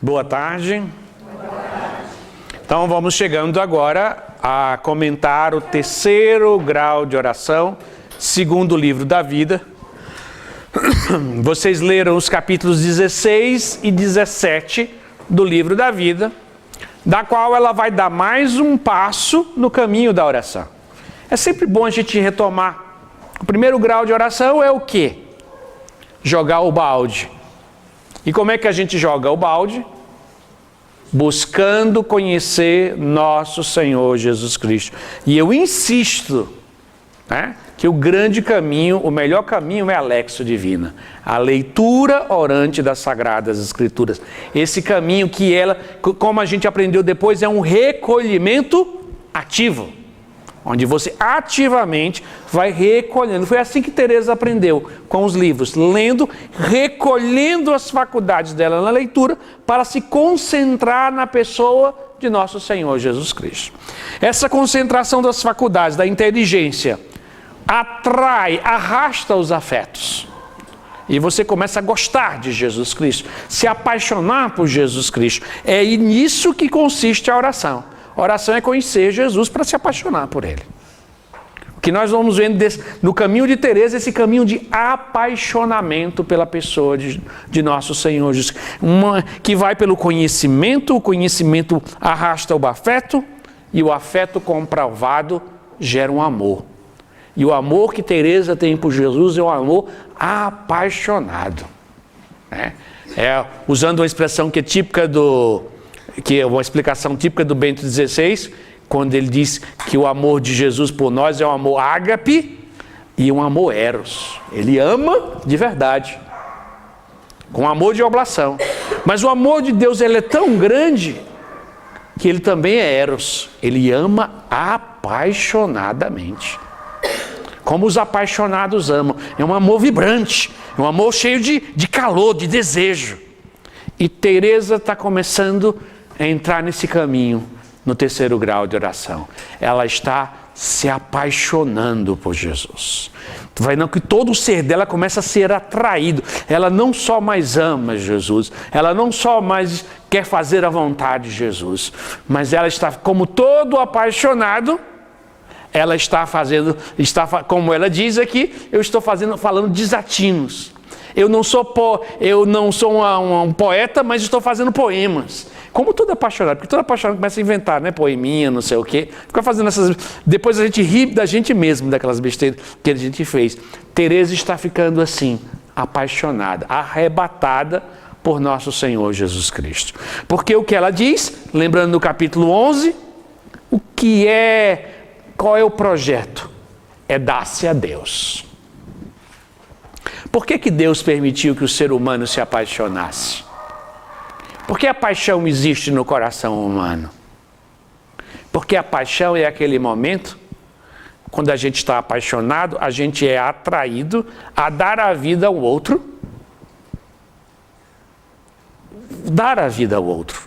Boa tarde. Então vamos chegando agora a comentar o terceiro grau de oração, segundo o livro da vida. Vocês leram os capítulos 16 e 17 do livro da vida, da qual ela vai dar mais um passo no caminho da oração. É sempre bom a gente retomar. O primeiro grau de oração é o quê? Jogar o balde. E como é que a gente joga o balde? Buscando conhecer nosso Senhor Jesus Cristo. E eu insisto, que o grande caminho, o melhor caminho é a Lexio Divina. A leitura orante das Sagradas Escrituras. Esse caminho que ela, como a gente aprendeu depois, é um recolhimento ativo. Onde você ativamente vai recolhendo. Foi assim que Teresa aprendeu com os livros, lendo, recolhendo as faculdades dela na leitura para se concentrar na pessoa de nosso Senhor Jesus Cristo. Essa concentração das faculdades, da inteligência, atrai, arrasta os afetos. E você começa a gostar de Jesus Cristo, se apaixonar por Jesus Cristo. É nisso que consiste a oração. Oração é conhecer Jesus para se apaixonar por Ele. O que nós vamos vendo no caminho de Teresa, esse caminho de apaixonamento pela pessoa de nosso Senhor Jesus. Que vai pelo conhecimento, o conhecimento arrasta o afeto, e o afeto comprovado gera um amor. E o amor que Teresa tem por Jesus é um amor apaixonado. Usando uma expressão que é típica que é uma explicação típica do Bento XVI, quando ele diz que o amor de Jesus por nós é um amor ágape e um amor eros. Ele ama de verdade, com amor de oblação. Mas o amor de Deus ele é tão grande que ele também é eros. Ele ama apaixonadamente. Como os apaixonados amam. É um amor vibrante, é um amor cheio de calor, de desejo. E Teresa está começando a entrar nesse caminho, no terceiro grau de oração. Ela está se apaixonando por Jesus. Tu vai vendo que todo o ser dela começa a ser atraído. Ela não só mais ama Jesus, ela não só mais quer fazer a vontade de Jesus, mas ela está, como todo apaixonado, ela está fazendo, como ela diz aqui, eu estou falando desatinos. Eu não sou um poeta, mas estou fazendo poemas. Como todo apaixonado, porque todo apaixonado começa a inventar, poeminha, não sei o quê. Fica fazendo essas... Depois a gente ri da gente mesmo, daquelas besteiras que a gente fez. Teresa está ficando assim, apaixonada, arrebatada por nosso Senhor Jesus Cristo. Porque o que ela diz, lembrando no capítulo 11, qual é o projeto? É dar-se a Deus. Por que Deus permitiu que o ser humano se apaixonasse? Por que a paixão existe no coração humano? Porque a paixão é aquele momento, quando a gente está apaixonado, a gente é atraído a dar a vida ao outro. Dar a vida ao outro.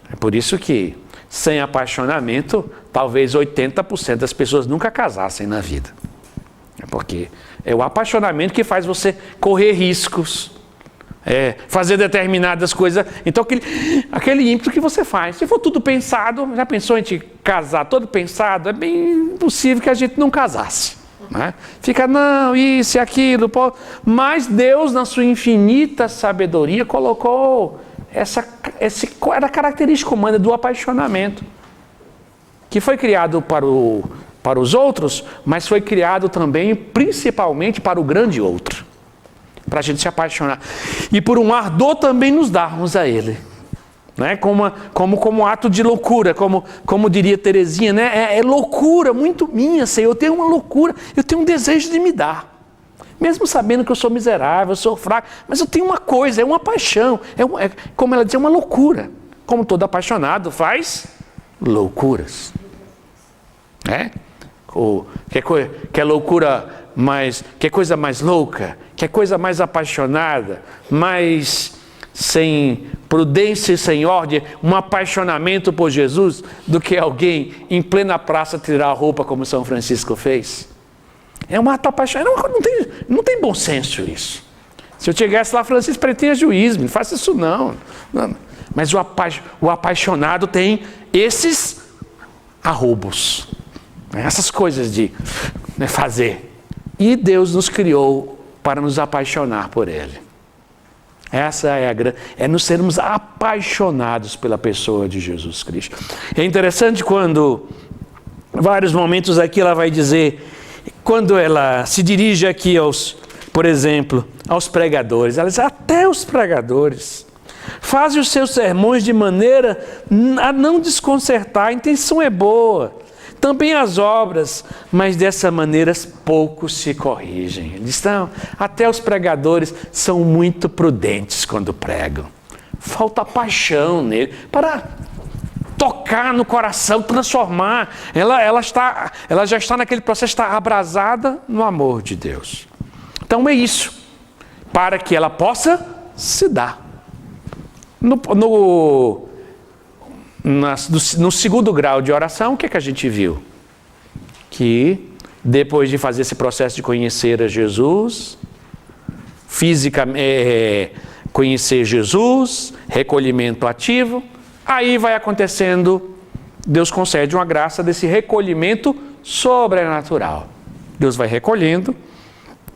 É por isso que, sem apaixonamento, talvez 80% das pessoas nunca casassem na vida. É porque é o apaixonamento que faz você correr riscos, fazer determinadas coisas. Então, aquele ímpeto que você faz. Se for tudo pensado, já pensou em te casar todo pensado? É bem possível que a gente não casasse. Fica, não, isso e aquilo. Mas Deus, na sua infinita sabedoria, colocou era a característica humana do apaixonamento, que foi criado para os outros, mas foi criado também, principalmente, para o grande outro, para a gente se apaixonar. E por um ardor também nos darmos a Ele. Como ato de loucura, como diria Teresinha, é loucura muito minha, Senhor, eu tenho uma loucura, eu tenho um desejo de me dar. Mesmo sabendo que eu sou miserável, eu sou fraco, mas eu tenho uma coisa, é uma paixão, como ela dizia, uma loucura. Como todo apaixonado faz loucuras. Quer loucura mais, quer coisa mais louca, quer coisa mais apaixonada, mais sem prudência e sem ordem, um apaixonamento por Jesus, do que alguém em plena praça tirar a roupa como São Francisco fez. É uma ato apaixonado, não tem bom senso isso. Se eu chegasse lá, Francisco Pretinho é juiz, não faça isso não. Mas o apaixonado tem esses arroubos, essas coisas de fazer. E Deus nos criou para nos apaixonar por Ele. Essa é nos sermos apaixonados pela pessoa de Jesus Cristo. É interessante quando, vários momentos aqui ela vai dizer, quando ela se dirige aqui por exemplo, aos pregadores, ela diz, até os pregadores fazem os seus sermões de maneira a não desconcertar, a intenção é boa, também as obras, mas dessa maneira poucos se corrigem. Eles estão, até os pregadores são muito prudentes quando pregam. Falta paixão nele para tocar no coração, transformar. Ela já está naquele processo, está abrasada no amor de Deus. Então é isso, para que ela possa se dar. No segundo grau de oração, o que é que a gente viu? Que depois de fazer esse processo de conhecer a Jesus, conhecer Jesus, recolhimento ativo, aí vai acontecendo, Deus concede uma graça desse recolhimento sobrenatural. Deus vai recolhendo,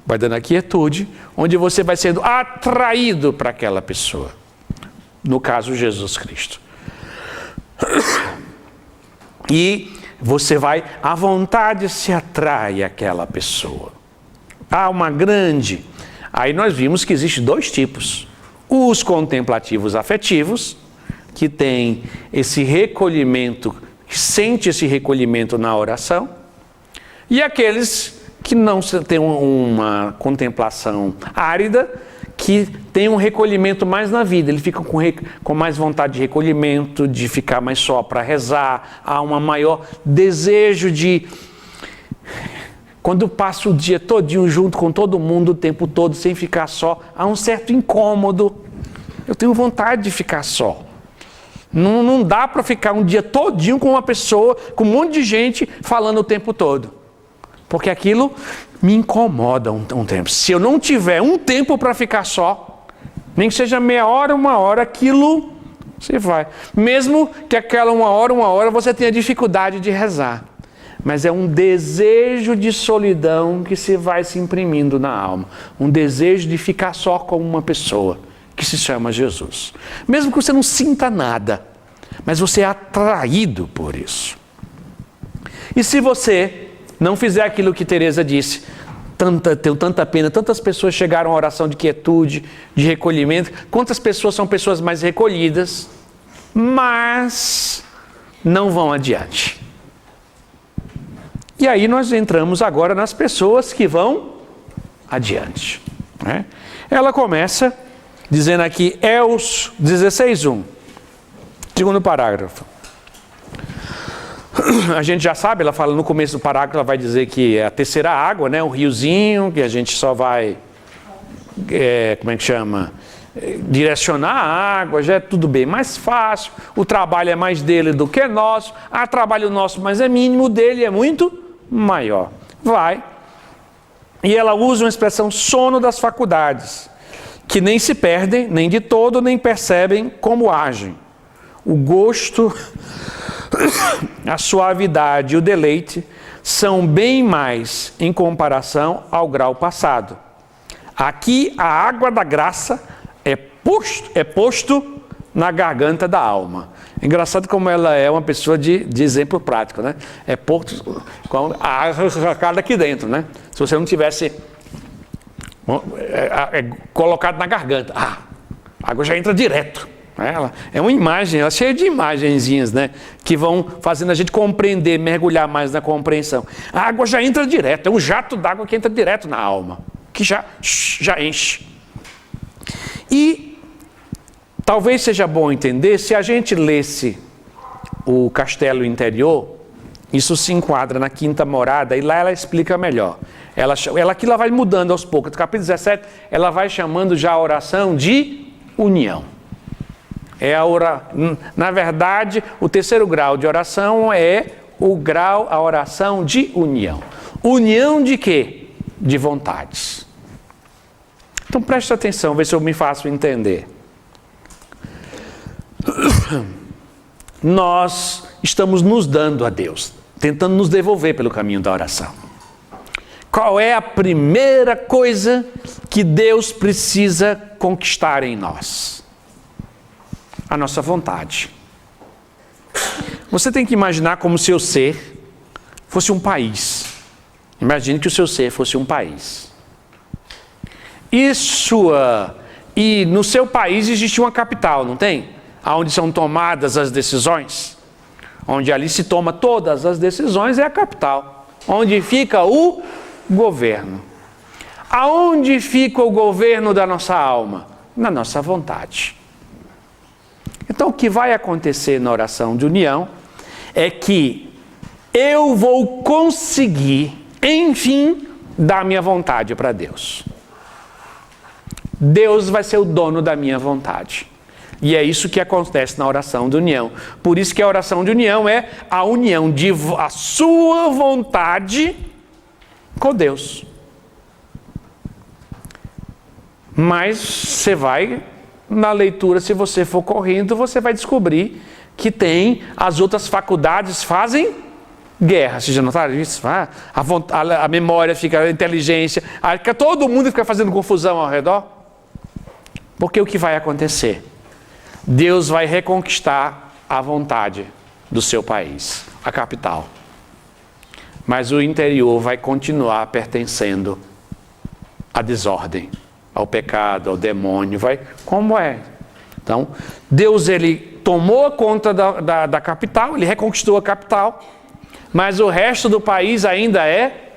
vai dando a quietude, onde você vai sendo atraído para aquela pessoa. No caso, Jesus Cristo. E você vai, à vontade se atrai àquela pessoa. Há uma grande... Aí nós vimos que existem dois tipos. Os contemplativos afetivos, que tem esse recolhimento, sente esse recolhimento na oração, e aqueles que não têm uma contemplação árida, que tem um recolhimento mais na vida, ele fica com mais vontade de recolhimento, de ficar mais só para rezar, há um maior desejo de... Quando passa o dia todinho junto com todo mundo, o tempo todo, sem ficar só, há um certo incômodo. Eu tenho vontade de ficar só. Não dá para ficar um dia todinho com uma pessoa, com um monte de gente falando o tempo todo. Porque aquilo me incomoda um tempo. Se eu não tiver um tempo para ficar só, nem que seja meia hora, uma hora, aquilo você vai. Mesmo que aquela uma hora você tenha dificuldade de rezar. Mas é um desejo de solidão que se vai se imprimindo na alma. Um desejo de ficar só com uma pessoa, que se chama Jesus. Mesmo que você não sinta nada, mas você é atraído por isso. E se você não fizer aquilo que Teresa disse, tenho tanta pena, tantas pessoas chegaram à oração de quietude, de recolhimento, quantas pessoas são pessoas mais recolhidas, mas não vão adiante. E aí nós entramos agora nas pessoas que vão adiante. Né? Ela começa dizendo aqui, Eus 16:1, segundo parágrafo. A gente já sabe, ela fala no começo do parágrafo, ela vai dizer que é a terceira água, né, um riozinho, que a gente só vai, direcionar a água, já é tudo bem mais fácil, o trabalho é mais dele do que nosso, há trabalho nosso, mas é mínimo, o dele é muito maior. Vai. E ela usa uma expressão sono das faculdades, que nem se perdem, nem de todo, nem percebem como agem. O gosto, a suavidade e o deleite são bem mais em comparação ao grau passado. Aqui a água da graça é posto na garganta da alma. Engraçado como ela é uma pessoa de exemplo prático, né? É posto com a água arrancada aqui dentro, né? Se você não tivesse colocado na garganta, a água já entra direto. Ela é uma imagem, ela é cheia de imagenzinhas, né? Que vão fazendo a gente compreender, mergulhar mais na compreensão. A água já entra direto, é um jato d'água que entra direto na alma, que já enche. E talvez seja bom entender, se a gente lesse o Castelo Interior, isso se enquadra na quinta morada, e lá ela explica melhor. Aqui ela vai mudando aos poucos. No capítulo 17, ela vai chamando já a oração de união. Na verdade, o terceiro grau de oração é a oração de união. União de quê? De vontades. Então preste atenção, vê se eu me faço entender. Nós estamos nos dando a Deus, tentando nos devolver pelo caminho da oração. Qual é a primeira coisa que Deus precisa conquistar em nós? A nossa vontade. Você tem que imaginar como se o seu ser fosse um país. Imagine que o seu ser fosse um país. E no seu país existe uma capital, não tem? Onde são tomadas as decisões. Onde ali se toma todas as decisões é a capital. Onde fica o governo. Aonde fica o governo da nossa alma? Na nossa vontade. Então o que vai acontecer na oração de união é que eu vou conseguir, enfim, dar minha vontade para Deus. Deus vai ser o dono da minha vontade. E é isso que acontece na oração de união. Por isso que a oração de união é a união de a sua vontade com Deus. Mas você vai, na leitura, se você for correndo, você vai descobrir que tem as outras faculdades fazem guerra. Vocês já notaram isso? A memória fica, a inteligência, todo mundo fica fazendo confusão ao redor. Porque o que vai acontecer? Deus vai reconquistar a vontade do seu país, a capital. Mas o interior vai continuar pertencendo à desordem, ao pecado, ao demônio. Como é? Então, Deus ele tomou conta da capital, ele reconquistou a capital, mas o resto do país ainda é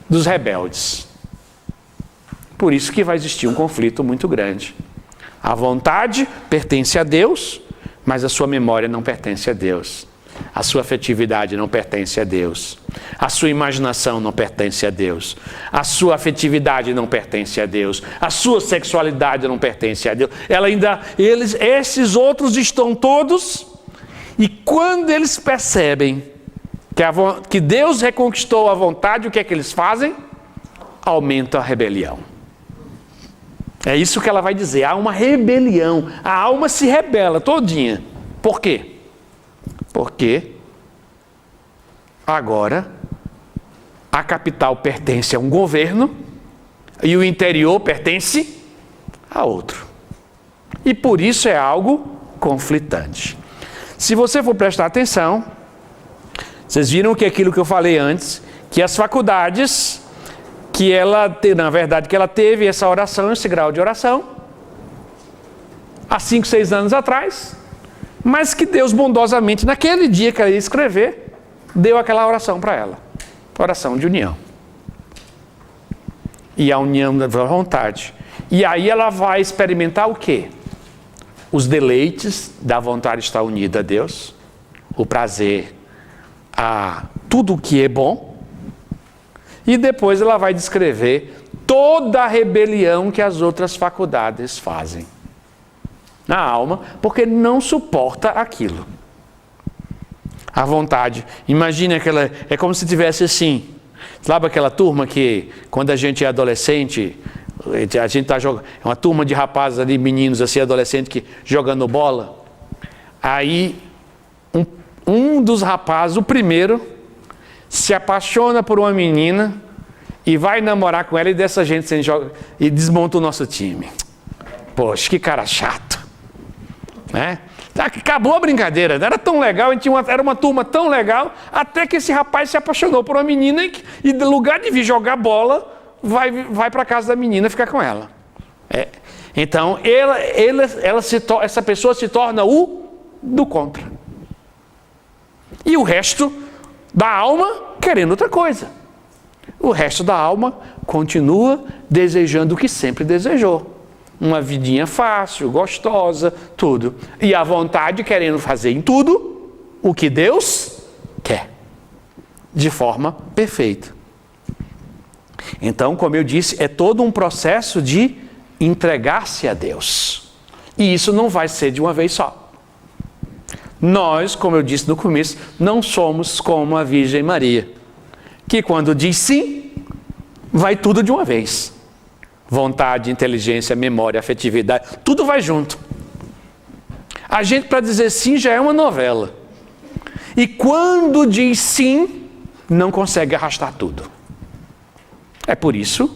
dos rebeldes. Por isso que vai existir um conflito muito grande. A vontade pertence a Deus, mas a sua memória não pertence a Deus. A sua afetividade não pertence a Deus. A sua imaginação não pertence a Deus. A sua afetividade não pertence a Deus. A sua sexualidade não pertence a Deus. Esses outros estão todos, e quando eles percebem que Deus reconquistou a vontade, o que é que eles fazem? Aumenta a rebelião. É isso que ela vai dizer, há uma rebelião, a alma se rebela todinha. Por quê? Porque agora a capital pertence a um governo e o interior pertence a outro. E por isso é algo conflitante. Se você for prestar atenção, vocês viram que aquilo que eu falei antes, que as faculdades que ela teve essa oração, esse grau de oração, há 5, 6 anos atrás, mas que Deus bondosamente, naquele dia que ela ia escrever, deu aquela oração para ela, oração de união. E a união da vontade. E aí ela vai experimentar o quê? Os deleites da vontade de estar unida a Deus, o prazer a tudo o que é bom, e depois ela vai descrever toda a rebelião que as outras faculdades fazem na alma, porque não suporta aquilo. A vontade, imagine aquela, é como se tivesse assim, sabe aquela turma que quando a gente é adolescente, a gente tá jogando, é uma turma de rapazes ali, meninos assim, adolescentes que jogando bola, aí um dos rapazes, o primeiro, se apaixona por uma menina e vai namorar com ela, e dessa gente se joga e desmonta o nosso time. Poxa, que cara chato, né? Acabou a brincadeira, não era tão legal, era uma turma tão legal, até que esse rapaz se apaixonou por uma menina e no lugar de vir jogar bola, vai para casa da menina ficar com ela. Então, essa pessoa se torna o do contra. E o resto da alma querendo outra coisa. O resto da alma continua desejando o que sempre desejou. Uma vidinha fácil, gostosa, tudo. E a vontade querendo fazer em tudo o que Deus quer. De forma perfeita. Então, como eu disse, é todo um processo de entregar-se a Deus. E isso não vai ser de uma vez só. Nós, como eu disse no começo, não somos como a Virgem Maria, que quando diz sim, vai tudo de uma vez. vontade, inteligência, memória, afetividade, tudo vai junto. A gente, para dizer sim, já é uma novela. E quando diz sim, não consegue arrastar tudo. É por isso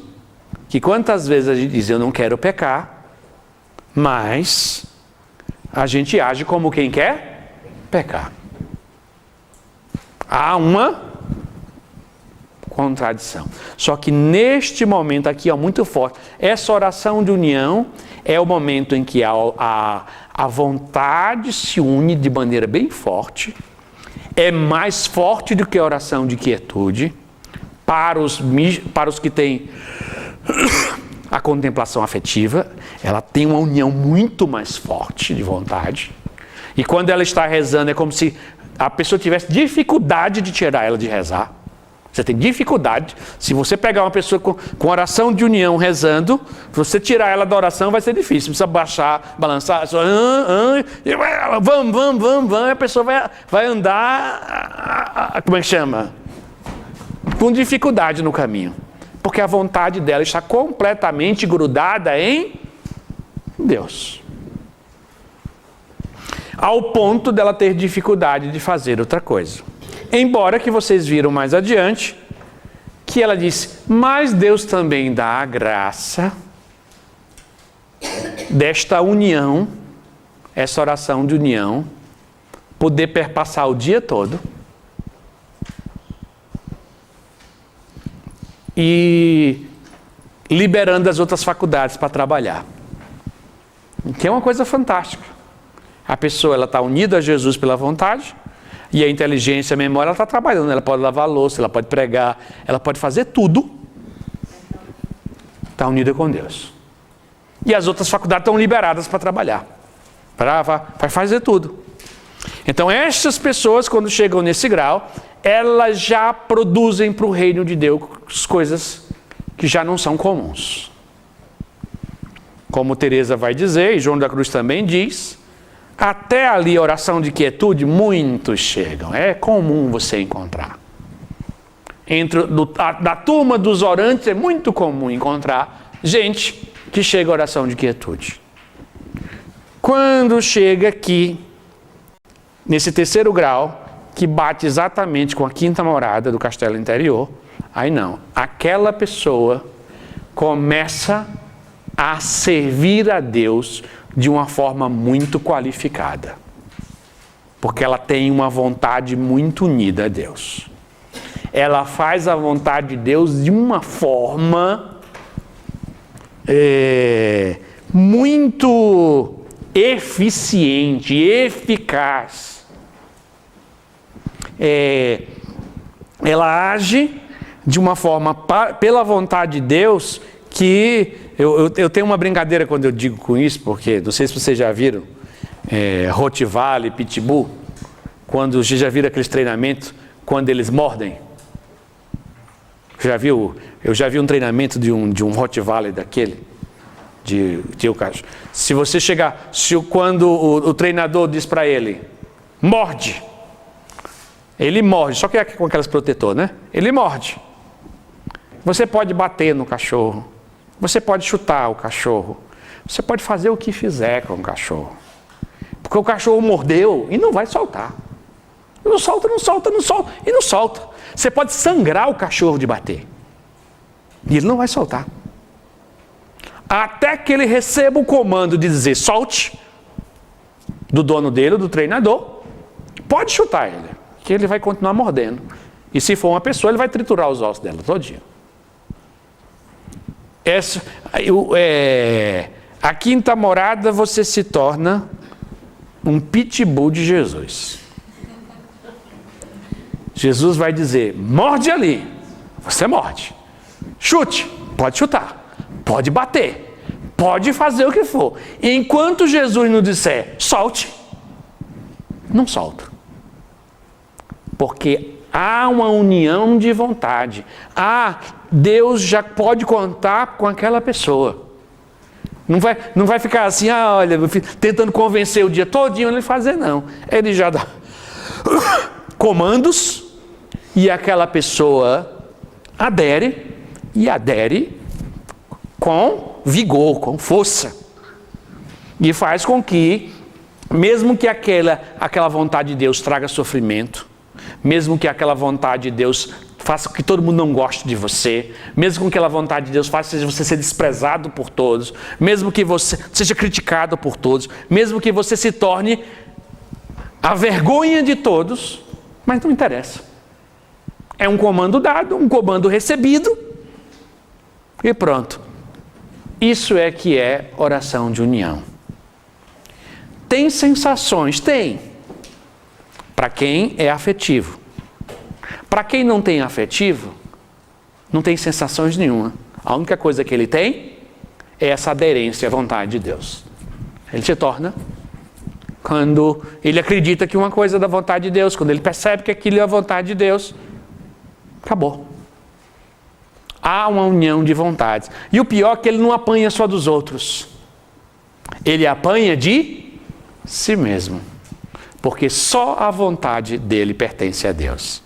que quantas vezes a gente diz, eu não quero pecar, mas a gente age como quem quer pecar. Há uma contradição. Só que neste momento aqui, muito forte, essa oração de união é o momento em que a vontade se une de maneira bem forte, é mais forte do que a oração de quietude, para os que têm a contemplação afetiva, ela tem uma união muito mais forte de vontade, e quando ela está rezando é como se a pessoa tivesse dificuldade de tirar ela de rezar. Você tem dificuldade. Se você pegar uma pessoa com oração de união rezando, você tirar ela da oração vai ser difícil. Precisa baixar, balançar, vamos, a pessoa vai andar, como é que chama? Com dificuldade no caminho. Porque a vontade dela está completamente grudada em Deus. Ao ponto dela ter dificuldade de fazer outra coisa. Embora que vocês viram mais adiante, que ela disse, mas Deus também dá a graça desta união, essa oração de união, poder perpassar o dia todo e liberando as outras faculdades para trabalhar. Que é uma coisa fantástica. A pessoa está unida a Jesus pela vontade, e a inteligência, a memória, ela está trabalhando. Ela pode lavar a louça, ela pode pregar, ela pode fazer tudo. Está unida com Deus. E as outras faculdades estão liberadas para trabalhar. Vai fazer tudo. Então, estas pessoas, quando chegam nesse grau, elas já produzem para o reino de Deus coisas que já não são comuns. Como Teresa vai dizer, e João da Cruz também diz, até ali, oração de quietude, muitos chegam. É comum você encontrar. Da turma dos orantes, é muito comum encontrar gente que chega à oração de quietude. Quando chega aqui, nesse terceiro grau, que bate exatamente com a quinta morada do castelo interior, aí não. Aquela pessoa começa a servir a Deus de uma forma muito qualificada. Porque ela tem uma vontade muito unida a Deus. Ela faz a vontade de Deus de uma forma muito eficiente, eficaz. Ela age de uma forma pela vontade de Deus que... Eu tenho uma brincadeira quando eu digo com isso, porque não sei se vocês já viram Rottweiler, Pitbull, quando vocês já viram aqueles treinamentos, quando eles mordem. Eu já vi um treinamento de um Rottweiler daquele, de o cachorro. Se você chegar, quando o treinador diz para ele, morde, ele morde, só que é com aquelas protetoras, né? Ele morde. Você pode bater no cachorro. Você pode chutar o cachorro. Você pode fazer o que fizer com o cachorro. Porque o cachorro mordeu e não vai soltar. Não solta. E não solta. Você pode sangrar o cachorro de bater. E ele não vai soltar. Até que ele receba o comando de dizer solte, do dono dele, do treinador, pode chutar ele, que ele vai continuar mordendo. E se for uma pessoa, ele vai triturar os ossos dela todo dia. A quinta morada, você se torna um pitbull de Jesus. Jesus vai dizer, morde ali, você morde. Chute, pode chutar, pode bater, pode fazer o que for. Enquanto Jesus não disser, solte, não solta. Porque há uma união de vontade. Deus já pode contar com aquela pessoa. Não vai ficar assim, olha, tentando convencer o dia todinho ele fazer, não. Ele já dá comandos e aquela pessoa adere com vigor, com força. E faz com que, mesmo que aquela vontade de Deus traga sofrimento, mesmo que aquela vontade de Deus faça com que todo mundo não goste de você, mesmo que aquela vontade de Deus faça você ser desprezado por todos, mesmo que você seja criticado por todos, mesmo que você se torne a vergonha de todos, mas não interessa. É um comando dado, um comando recebido, e pronto. Isso é que é oração de união. Tem sensações? Tem. Para quem é afetivo. Para quem não tem afetivo, não tem sensações nenhuma. A única coisa que ele tem é essa aderência à vontade de Deus. Ele se torna, quando ele acredita que uma coisa é da vontade de Deus, quando ele percebe que aquilo é a vontade de Deus, acabou. Há uma união de vontades. E o pior é que ele não apanha só dos outros. Ele apanha de si mesmo. Porque só a vontade dele pertence a Deus.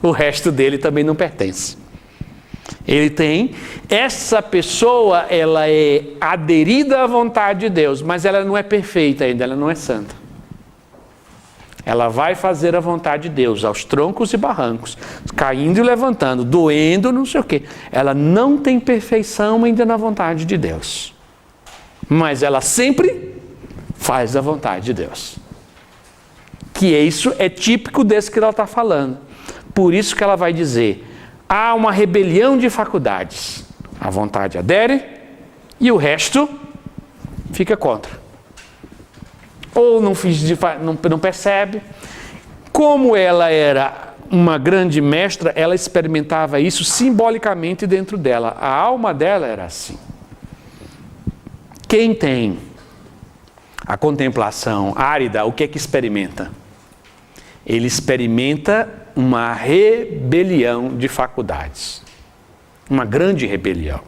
O resto dele também não pertence. Ele tem, essa pessoa, ela é aderida à vontade de Deus, mas ela não é perfeita ainda, ela não é santa. Ela vai fazer a vontade de Deus, aos troncos e barrancos, caindo e levantando, doendo, não sei o quê. Ela não tem perfeição ainda na vontade de Deus. Mas ela sempre faz a vontade de Deus. Que isso é típico desse que ela está falando. Por isso que ela vai dizer, há uma rebelião de faculdades. A vontade adere e o resto fica contra. Ou não percebe. Como ela era uma grande mestra, ela experimentava isso simbolicamente dentro dela. A alma dela era assim. Quem tem a contemplação árida, o que é que experimenta? Ele experimenta uma rebelião de faculdades. Uma grande rebelião.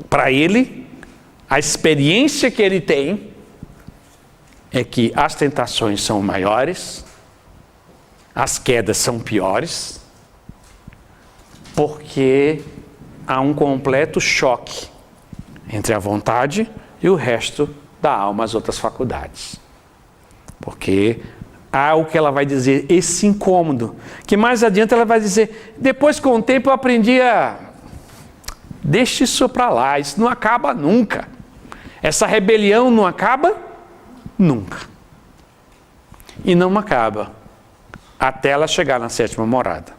Para ele, a experiência que ele tem é que as tentações são maiores, as quedas são piores, porque há um completo choque entre a vontade e o resto da alma, as outras faculdades. Porque há o que ela vai dizer, esse incômodo, que mais adiante ela vai dizer, depois com o tempo eu aprendi a... Deixa isso para lá, isso não acaba nunca. Essa rebelião não acaba nunca. E não acaba até ela chegar na sétima morada.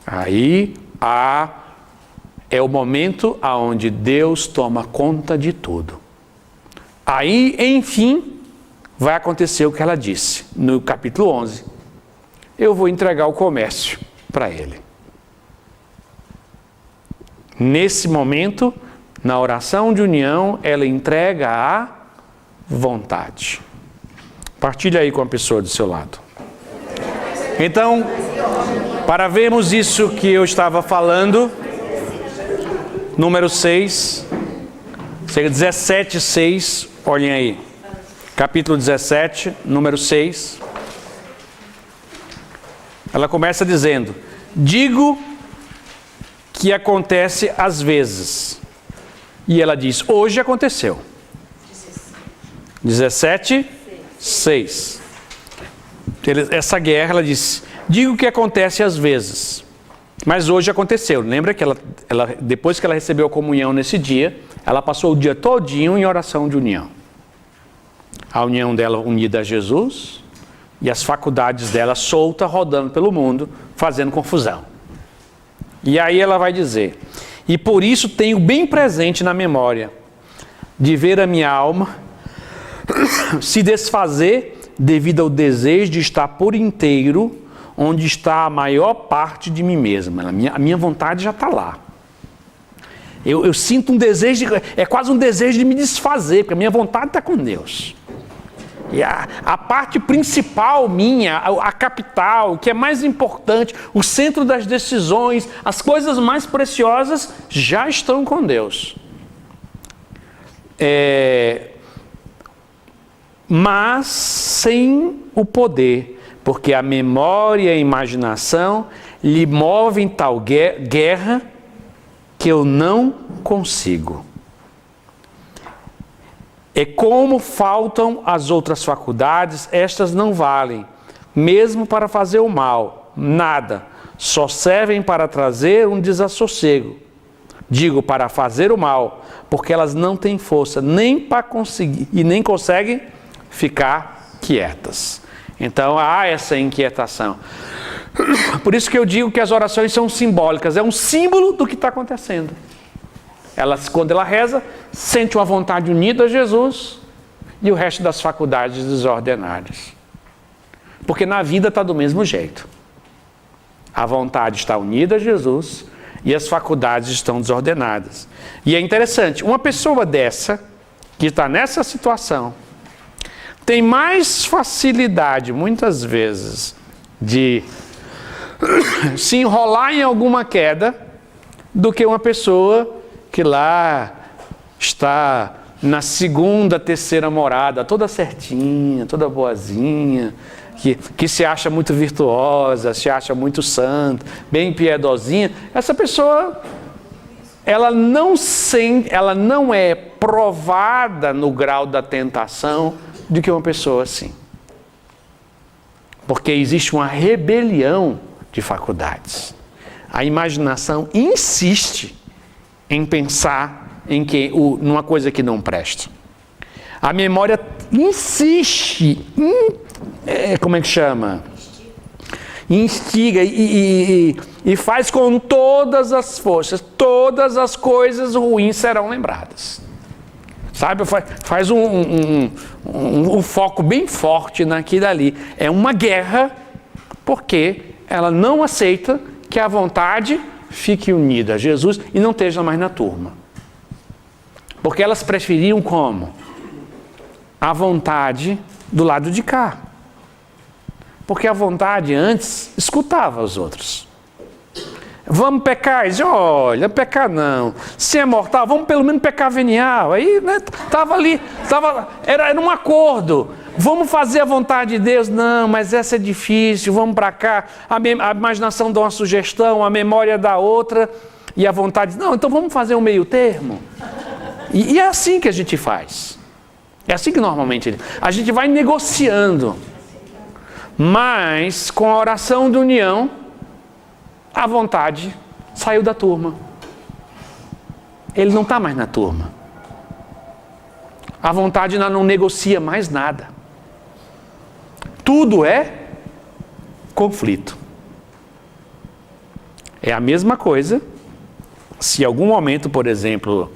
Aí é o momento onde Deus toma conta de tudo. Aí, enfim, vai acontecer o que ela disse no capítulo 11. Eu vou entregar o comércio para ele. Nesse momento, na oração de união, ela entrega a vontade. Partilha aí com a pessoa do seu lado. Então, para vermos isso que eu estava falando, número 6, 17, 6, olhem aí. Capítulo 17, número 6. Ela começa dizendo, digo que acontece às vezes. E ela diz, hoje aconteceu. 17, 6. Essa guerra, ela diz, digo que acontece às vezes, mas hoje aconteceu. Lembra que ela, depois que ela recebeu a comunhão nesse dia, ela passou o dia todinho em oração de união. A união dela unida a Jesus e as faculdades dela soltas, rodando pelo mundo, fazendo confusão. E aí ela vai dizer, e por isso tenho bem presente na memória de ver a minha alma se desfazer devido ao desejo de estar por inteiro onde está a maior parte de mim mesma. A minha vontade já está lá. Eu sinto um desejo, é quase um desejo de me desfazer, porque a minha vontade está com Deus. E a parte principal minha, a capital, o que é mais importante, o centro das decisões, as coisas mais preciosas já estão com Deus. Mas sem o poder, porque a memória e a imaginação lhe movem tal guerra que eu não consigo. E como faltam as outras faculdades, estas não valem, mesmo para fazer o mal, nada, só servem para trazer um desassossego. Digo, para fazer o mal, porque elas não têm força nem para conseguir e nem conseguem ficar quietas. Então há essa inquietação. Por isso que eu digo que as orações são simbólicas, é um símbolo do que está acontecendo. Quando ela reza, sente uma vontade unida a Jesus e o resto das faculdades desordenadas. Porque na vida está do mesmo jeito. A vontade está unida a Jesus e as faculdades estão desordenadas. E é interessante, uma pessoa dessa, que está nessa situação, tem mais facilidade, muitas vezes, de se enrolar em alguma queda do que uma pessoa que lá está na segunda, terceira morada, toda certinha, toda boazinha, que se acha muito virtuosa, se acha muito santa, bem piedosinha. Essa pessoa, ela não é provada no grau da tentação do que uma pessoa assim. Porque existe uma rebelião de faculdades. A imaginação insiste em pensar numa coisa que não presta. A memória insiste, instiga e faz com todas as forças, todas as coisas ruins serão lembradas. Sabe, faz um foco bem forte naquilo ali. É uma guerra, porque ela não aceita que a vontade fique unida a Jesus e não esteja mais na turma. Porque elas preferiam como? A vontade do lado de cá. Porque a vontade antes escutava os outros. Vamos pecar? Diz, olha, pecar não. Se é mortal, vamos pelo menos pecar venial. Aí, né, era um acordo. Vamos fazer a vontade de Deus? Não, mas essa é difícil, vamos para cá. A imaginação dá uma sugestão, a memória dá outra, e a vontade diz, não, então vamos fazer um meio termo. E é assim que a gente faz. É assim que normalmente a gente vai negociando. Mas com a oração de união, a vontade saiu da turma. Ele não está mais na turma. A vontade não negocia mais nada. Tudo é conflito. É a mesma coisa se em algum momento, por exemplo,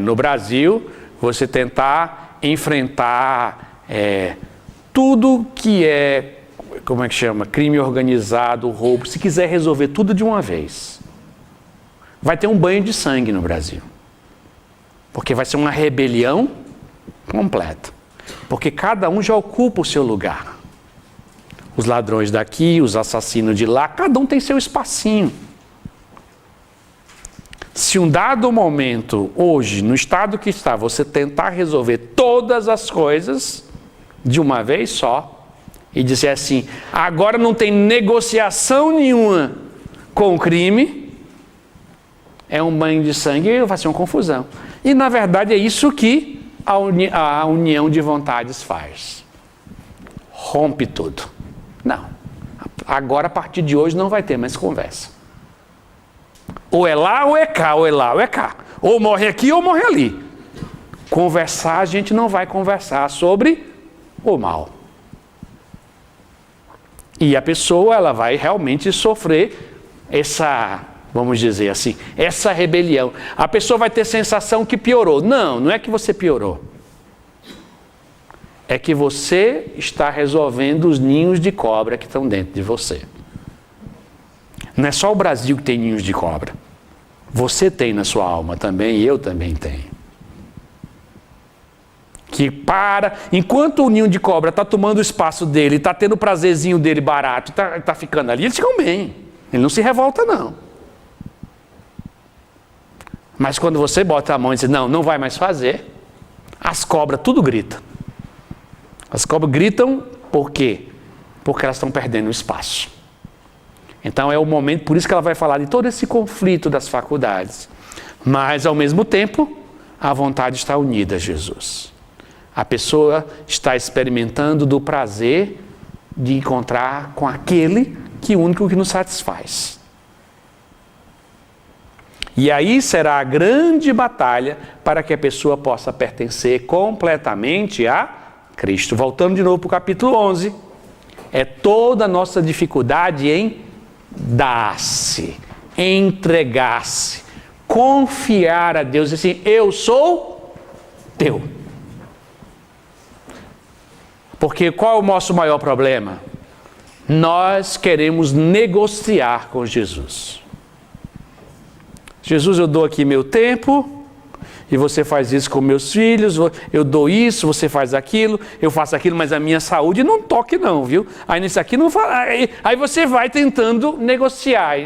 no Brasil, você tentar enfrentar tudo que é, crime organizado, roubo, se quiser resolver tudo de uma vez, vai ter um banho de sangue no Brasil. Porque vai ser uma rebelião completa. Porque cada um já ocupa o seu lugar. Os ladrões daqui, os assassinos de lá, cada um tem seu espacinho. Se um dado momento, hoje, no estado que está, você tentar resolver todas as coisas de uma vez só, e dizer assim, agora não tem negociação nenhuma com o crime, é um banho de sangue e vai ser uma confusão. E na verdade é isso que a união de vontades faz. Rompe tudo. Não. Agora, a partir de hoje, não vai ter mais conversa. Ou é lá ou é cá, ou é lá ou é cá. Ou morre aqui ou morre ali. Conversar, a gente não vai conversar sobre o mal. E a pessoa, ela vai realmente sofrer essa, vamos dizer assim, essa rebelião. A pessoa vai ter sensação que piorou. Não, não é que você piorou. É que você está resolvendo os ninhos de cobra que estão dentro de você. Não é só o Brasil que tem ninhos de cobra. Você tem na sua alma também, e eu também tenho. Que enquanto o ninho de cobra está tomando o espaço dele, está tendo o prazerzinho dele barato, está ficando ali, eles ficam bem. Ele não se revolta, não. Mas quando você bota a mão e diz, não, não vai mais fazer, as cobras tudo gritam. As cobras gritam porque porque elas estão perdendo espaço. Então é o momento, por isso que ela vai falar de todo esse conflito das faculdades. Mas, ao mesmo tempo, a vontade está unida a Jesus. A pessoa está experimentando do prazer de encontrar com aquele que é o único que nos satisfaz. E aí será a grande batalha para que a pessoa possa pertencer completamente a Cristo. Voltando de novo para o capítulo 11. É toda a nossa dificuldade em dar-se, entregar-se, confiar a Deus, assim, eu sou teu. Porque qual é o nosso maior problema? Nós queremos negociar com Jesus. Jesus, eu dou aqui meu tempo, e você faz isso com meus filhos, eu dou isso, você faz aquilo, eu faço aquilo, mas a minha saúde não toque não, viu? Aí nisso aqui não fala, aí você vai tentando negociar,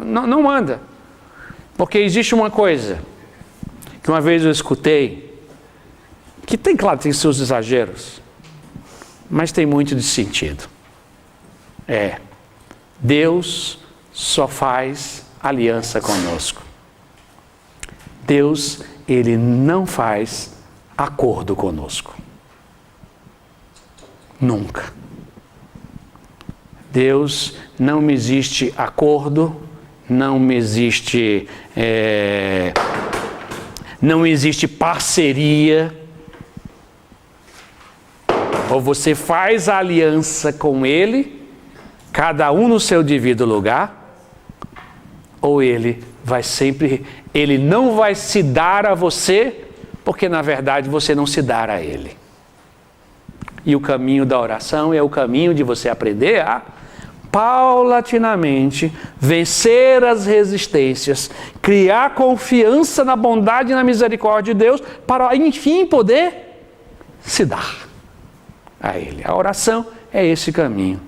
não anda. Porque existe uma coisa, que uma vez eu escutei, que tem, claro, tem seus exageros, mas tem muito de sentido. Deus só faz aliança conosco. Deus, Ele não faz acordo conosco. Nunca. Deus, não me existe acordo, não existe parceria. Ou você faz a aliança com Ele, cada um no seu devido lugar, ou Ele não vai se dar a você, porque na verdade você não se dá a Ele. E o caminho da oração é o caminho de você aprender a, paulatinamente, vencer as resistências, criar confiança na bondade e na misericórdia de Deus, para enfim poder se dar a Ele. A oração é esse caminho.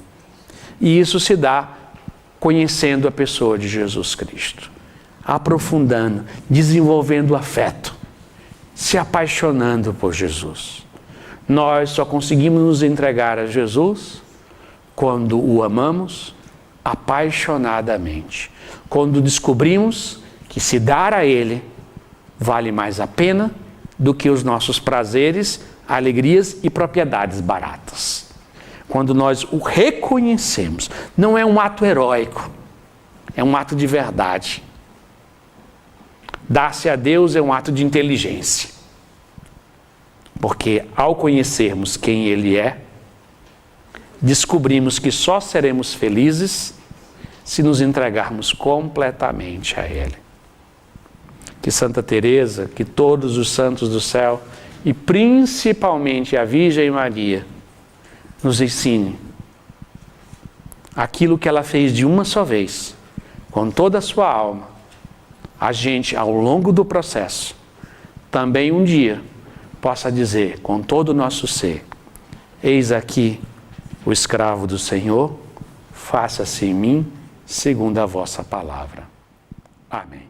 E isso se dá conhecendo a pessoa de Jesus Cristo, aprofundando, desenvolvendo afeto, se apaixonando por Jesus. Nós só conseguimos nos entregar a Jesus quando o amamos apaixonadamente. Quando descobrimos que se dar a Ele vale mais a pena do que os nossos prazeres, alegrias e propriedades baratas. Quando nós o reconhecemos, não é um ato heróico, é um ato de verdade. Dar-se a Deus é um ato de inteligência. Porque ao conhecermos quem Ele é, descobrimos que só seremos felizes se nos entregarmos completamente a Ele. Que Santa Teresa, que todos os santos do céu, e principalmente a Virgem Maria, nos ensine aquilo que ela fez de uma só vez, com toda a sua alma. A gente, ao longo do processo, também um dia possa dizer com todo o nosso ser: eis aqui o escravo do Senhor, faça-se em mim segundo a vossa palavra. Amém.